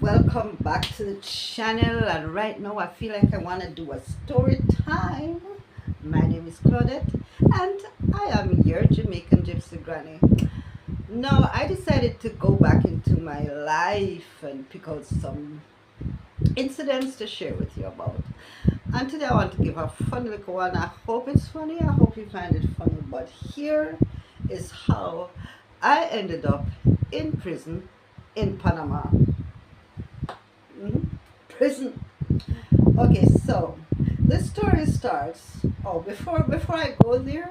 welcome back to the channel. And right now I feel like I want to do a story time. My name is Claudette and I am your Jamaican Gypsy granny. Now I decided to go back into my life and pick out some incidents to share with you about. And today I want to give a funny little one. I hope it's funny, I hope you find it funny, but here is how I ended up in prison in Panama. Prison. Okay, so the story starts. Oh, before I go there,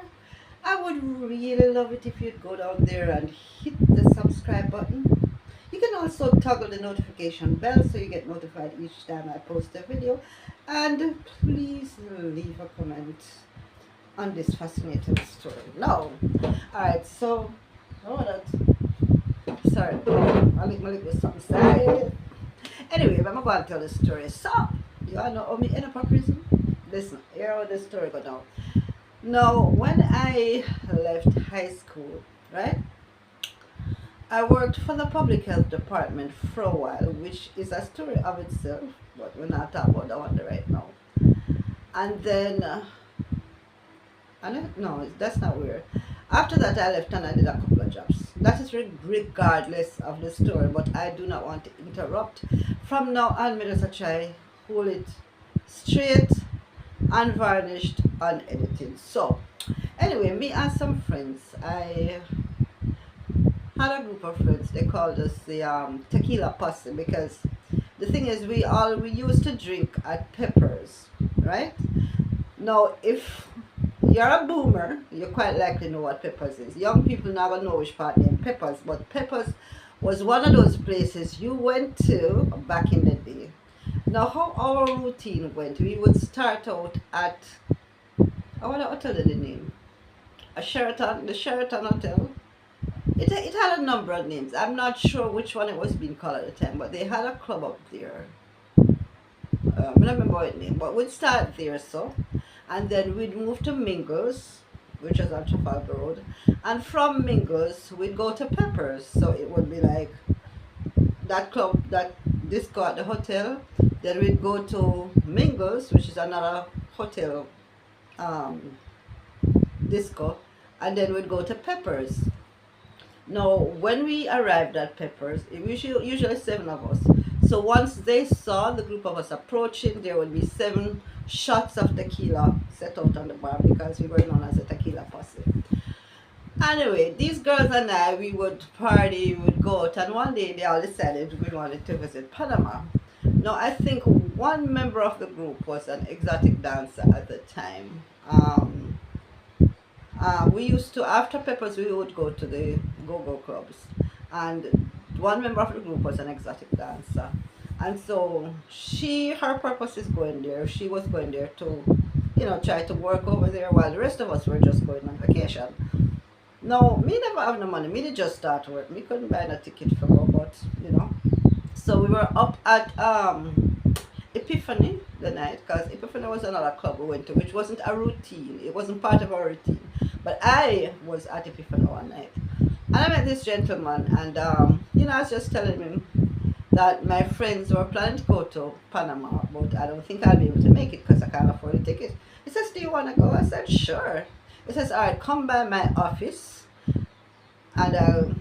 I would really love it if you'd go down there and hit the subscribe button. You can also toggle the notification bell so you get notified each time I post a video. And please leave a comment on this fascinating story. No. Alright, so sorry. I'll make my lips something. Sorry. Anyway, I'm going to tell the story. So, you all know how me end up in prison? Listen, here how the story go down. Now, when I left high school, right, I worked for the public health department for a while, which is a story of itself, but we're not talking about that one right now. And then, no, that's not weird. After that, I left and I did a couple of jobs. That is regardless of the story, but I do not want to interrupt. From now on, me just try hold it straight, unvarnished, unedited. So, anyway, me and some friends, I had a group of friends. They called us the tequila posse because the thing is, we used to drink at Peppers, right? Now, if you're a boomer, you quite likely know what Peppers is. Young people never know which part named Peppers, but Peppers was one of those places you went to back in the day. Now, how our routine went, we would start out at, I want to tell you the name, the Sheraton Hotel. It had a number of names. I'm not sure which one it was being called at the time, but they had a club up there. I don't remember what name, but we'd start there, so. And then we'd move to Mingles, which is on Trafalgar Road. And from Mingles, we'd go to Peppers. So it would be like that club, that disco at the hotel. Then we'd go to Mingles, which is another hotel disco. And then we'd go to Peppers. Now, when we arrived at Peppers, it was usually 7 of us. So once they saw the group of us approaching, there would be 7 shots of tequila set out on the bar because we were known as a tequila posse. Anyway, these girls and I, we would party, we would go out, and one day they all decided we wanted to visit Panama. Now, I think one member of the group was an exotic dancer at the time. We used to, after Peppers, we would go to the go-go clubs, and one member of the group was an exotic dancer. And so her purpose is going there. She was going there to, try to work over there while the rest of us were just going on vacation. Now, me never have no money. Me did just start work. Me couldn't buy no ticket for go, but, So we were up at Epiphany the night, because Epiphany was another club we went to, which wasn't a routine. It wasn't part of our routine. But I was at Epiphany one night. And I met this gentleman, and, I was just telling him that my friends were planning to go to Panama, but I don't think I'll be able to make it because I can't afford a ticket. He says, do you want to go? I said, sure. He says, all right, come by my office and I'll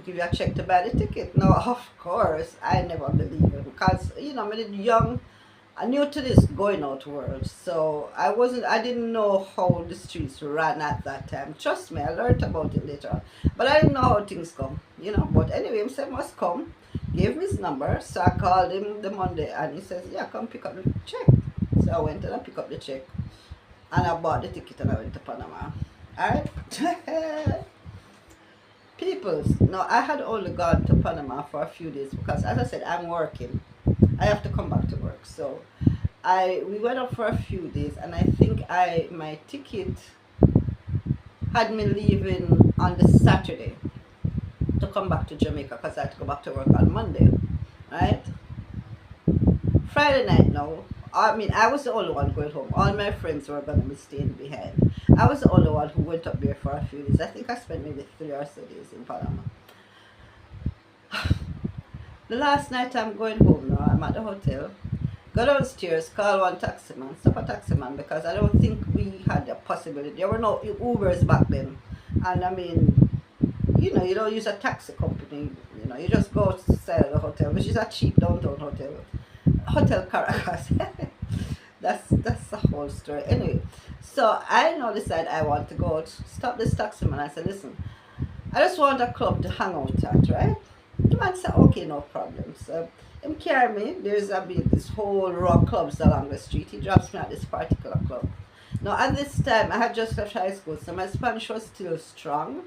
give you a check to buy the ticket. Now, of course, I never believe him because, I'm young, I'm new to this going out world. So I didn't know how the streets ran at that time. Trust me, I learned about it later on. But I didn't know how things come, But anyway, he said, must come. Gave me his number, so I called him the Monday and he says, yeah, come pick up the check. So I went and I picked up the check and I bought the ticket and I went to Panama. Alright? Peoples, now I had only gone to Panama for a few days because, as I said, I'm working. I have to come back to work. So we went up for a few days, and I think my ticket had me leaving on the Saturday to come back to Jamaica because I had to go back to work on Monday, right? Friday night now, I was the only one going home. All my friends were going to be staying behind. I was the only one who went up there for a few days. I think I spent maybe 3 or so days in Panama. The last night I'm going home now, I'm at the hotel. Go downstairs, call one taxi man, stop a taxi man because I don't think we had the possibility. There were no Ubers back then. And I mean, you don't use a taxi company, you just go to the hotel, which is a cheap downtown hotel. Hotel Caracas. That's the whole story. Anyway, so I now decide I want to go out, stop this taxi man. I said, listen, I just want a club to hang out at, right? The man said, okay, no problem. So him carry me. There's a bit this whole row of clubs along the street. He drops me at this particular club. Now at this time I had just left high school, so my Spanish was still strong.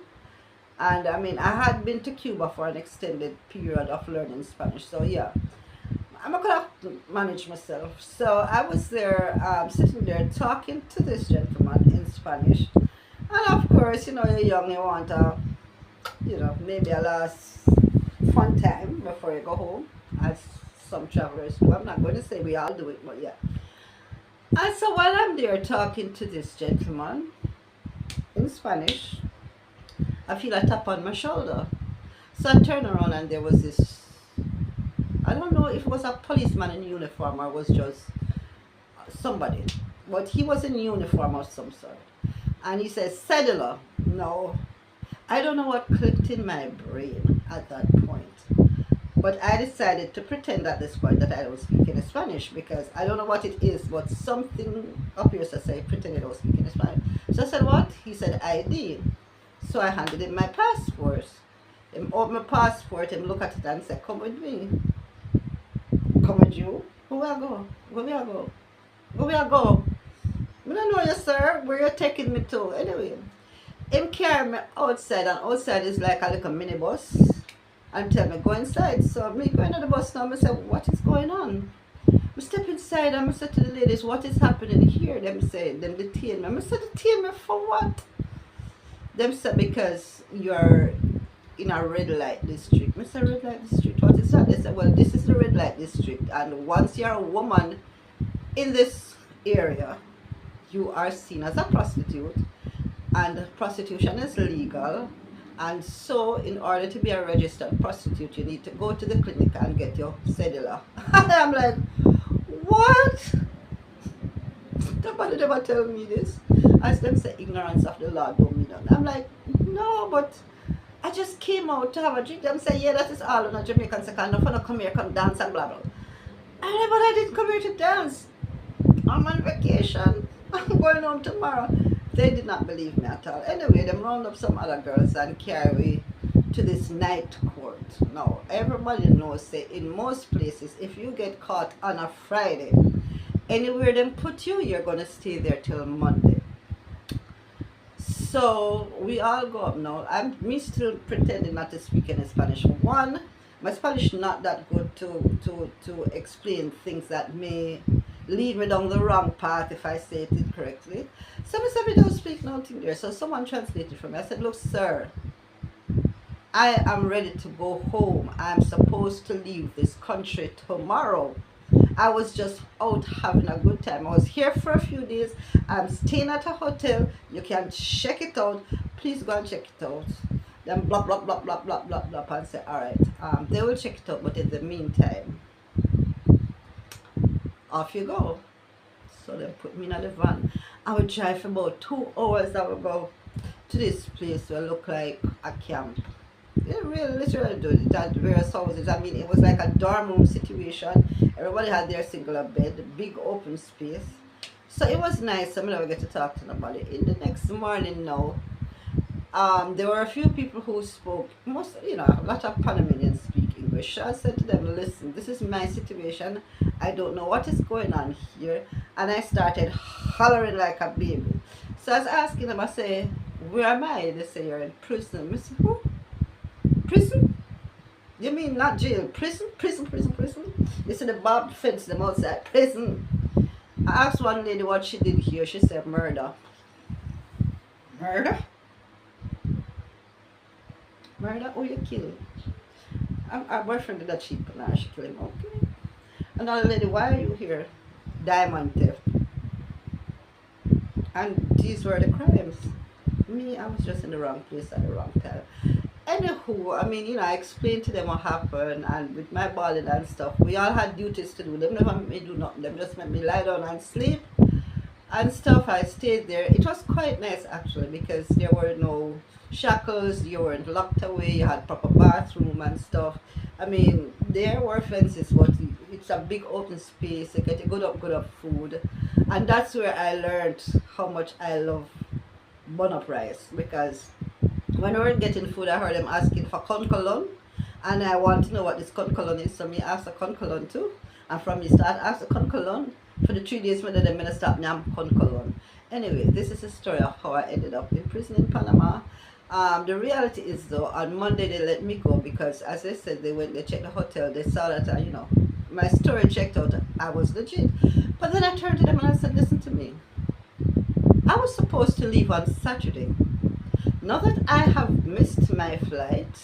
And I mean I had been to Cuba for an extended period of learning Spanish. So yeah, I'm not gonna have to manage myself. So I was there, sitting there talking to this gentleman in Spanish. And of course, you're young, you want maybe a last fun time before you go home, as some travelers do. I'm not going to say we all do it, but yeah. And so while I'm there talking to this gentleman in Spanish, I feel a tap on my shoulder. So I turn around and there was this, I don't know if it was a policeman in uniform or was just somebody, but he was in uniform of some sort. And he says, Cedula. No, I don't know what clicked in my brain at that point. But I decided to pretend at this point that I don't speak any Spanish because I don't know what it is, but something appears to say pretend I don't speak any Spanish. So I said, what? He said, ID. So I handed him my passport. Him opened my passport and look at it and said, come with me. Come with you? Where I go? Where we I go? Where we I go? I don't know you, sir. Where you taking me to? Anyway, him carry me outside, and outside is like a little minibus. And tell me, go inside. So me going to the bus now, I said, what is going on? I step inside and I said to the ladies, what is happening here? Them say, them detain me. I said, detain me for what? Them said, because you're in a red light district. I said, red light district, what is that? They said, well, this is the red light district. And once you're a woman in this area, you are seen as a prostitute. And prostitution is legal. And so, in order to be a registered prostitute, you need to go to the clinic and get your cedula. And I'm like, what? Nobody never tell me this. As them say, ignorance of the law don't mean nothing. I'm like, no, but I just came out to have a drink. Them say, yeah, that is all on a Jamaican second. No fun, come here, come dance and blah, blah. I'm like, but I didn't come here to dance. I'm on vacation. I'm going home tomorrow. They did not believe me at all. Anyway, they round up some other girls and carry to this night court. Now, everybody knows, say, in most places, if you get caught on a Friday, anywhere they put you, you're going to stay there till Monday. So, we all go up now. Me still pretending not to speak any Spanish. One, my Spanish not that good to explain things that may lead me down the wrong path if I say it incorrectly. So I said, we don't speak nothing there. So someone translated for me. I said, look, sir, I am ready to go home. I'm supposed to leave this country tomorrow. I was just out having a good time. I was here for a few days. I'm staying at a hotel. You can check it out. Please go and check it out. Then blah, blah, blah, blah, blah, blah, blah, and say, all right, they will check it out. But in the meantime, off you go. So they put me in the van. I would drive for about 2 hours. I would go to this place where it looked like a camp. They really literally do it at various houses. I mean, it was like a dorm room situation. Everybody had their singular bed, big open space. So it was nice. I never get to talk to nobody. In the next morning now, there were a few people who spoke, a lot of Panamanians speak English. So I said to them, listen, this is my situation. I don't know what is going on here. And I started hollering like a baby. So I was asking them, I say, where am I? They say, you're in prison. I said, who? Prison? You mean not jail? Prison? Prison, prison, prison? You see the barbed fence them outside. Prison. I asked one lady what she did here. She said, murder. Murder? Murder? Oh, you kill him. Our boyfriend did that cheap now. She killed him. Okay. Another lady, why are you here? Diamond theft. And these were the crimes. Me, I was just in the wrong place at the wrong time. Anywho, I mean, I explained to them what happened, and with my balling and stuff, we all had duties to do. Them never made me do nothing. Them just made me lie down and sleep and stuff. I stayed there. It was quite nice actually because there were no shackles. You weren't locked away. You had proper bathroom and stuff. I mean, there were fences, but it's a big open space. You get a good up food, and that's where I learned how much I love bun up rice because when we were getting food, I heard them asking for concolon, and I want to know what this concolon is. So me ask the concolon too, and from me start ask the concolon for the 3 days when they made stop nyam concolon. Anyway, this is the story of how I ended up in prison in Panama. The reality is though, on Monday they let me go because, as I said, they checked the hotel. They saw that my story checked out. I was legit. But then I turned to them and I said, listen to me. I was supposed to leave on Saturday. Now that I have missed my flight,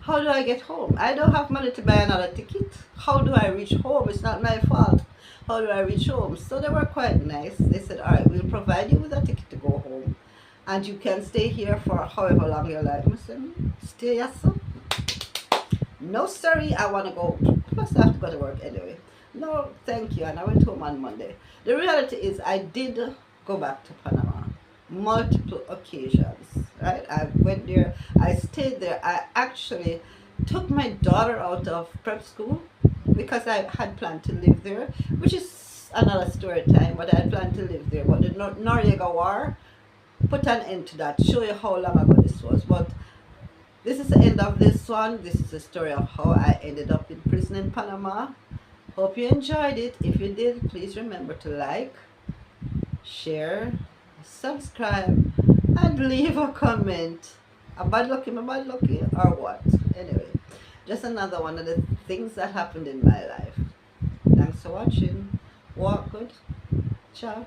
how do I get home? I don't have money to buy another ticket. How do I reach home? It's not my fault. How do I reach home? So they were quite nice. They said, all right, we'll provide you with a ticket to go home. And you can stay here for however long you like. I said, stay here, son? No, sorry, I want to go. Plus, I have to go to work anyway. No, thank you. And I went home on Monday. The reality is I did go back to Panama multiple occasions, right? I went there, I stayed there. I actually took my daughter out of prep school because I had planned to live there, which is another story time, but I had planned to live there. But the Noriega War put an end to that. Show you how long ago this was. But this is the end of this one. This is the story of how I ended up in prison in Panama. Hope you enjoyed it. If you did, please remember to like, share, subscribe, and leave a comment. A bad lucky, my bad lucky, or what? Anyway, just another one of the things that happened in my life. Thanks for watching. Walk good. Ciao.